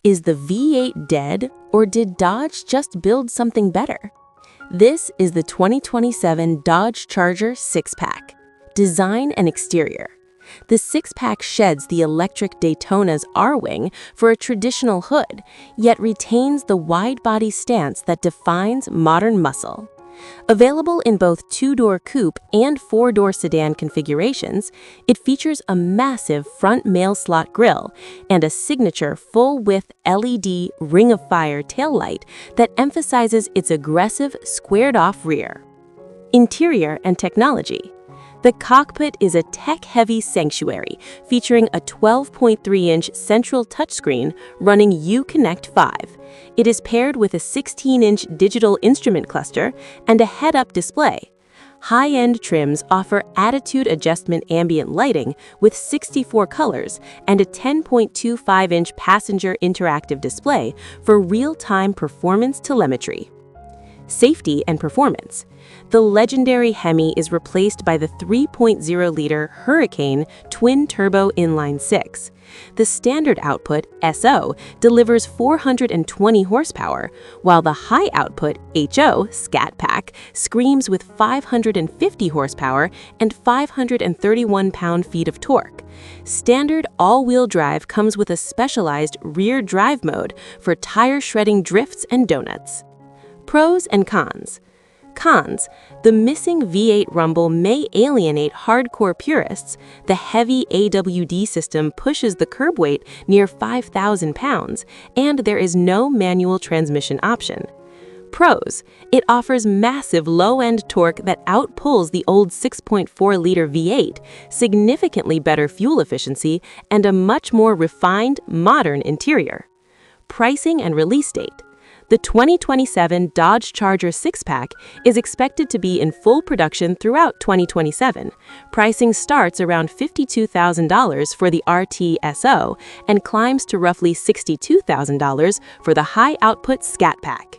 Is the V8 dead, or did Dodge just build something better? This is the 2027 Dodge Charger Sixpack. Design and exterior. The Sixpack sheds the electric Daytona's R-wing for a traditional hood, yet retains the wide-body stance that defines modern muscle. Available in both two-door coupe and four-door sedan configurations, it features a massive front mail slot grille and a signature full-width LED Ring of Fire taillight that emphasizes its aggressive, squared-off rear. Interior and technology. The cockpit is a tech-heavy sanctuary featuring a 12.3-inch central touchscreen running Uconnect 5. It is paired with a 16-inch digital instrument cluster and a head-up display. High-end trims offer attitude adjustment ambient lighting with 64 colors and a 10.25-inch passenger interactive display for real-time performance telemetry. Safety and performance. The legendary Hemi is replaced by the 3.0-liter Hurricane twin-turbo inline-six. The standard output, SO, delivers 420 horsepower, while the high-output, HO, Scat Pack, screams with 550 horsepower and 531 pound-feet of torque. Standard all-wheel drive comes with a specialized rear drive mode for tire-shredding drifts and donuts. Pros and cons. Cons: the missing V8 rumble may alienate hardcore purists. The heavy AWD system pushes the curb weight near 5,000 pounds, and there is no manual transmission option. Pros: it offers massive low-end torque that outpulls the old 6.4-liter V8, significantly better fuel efficiency, and a much more refined, modern interior. Pricing and release date. The 2027 Dodge Charger Sixpack is expected to be in full production throughout 2027. Pricing starts around $52,000 for the RT-SO and climbs to roughly $62,000 for the high-output Scat Pack.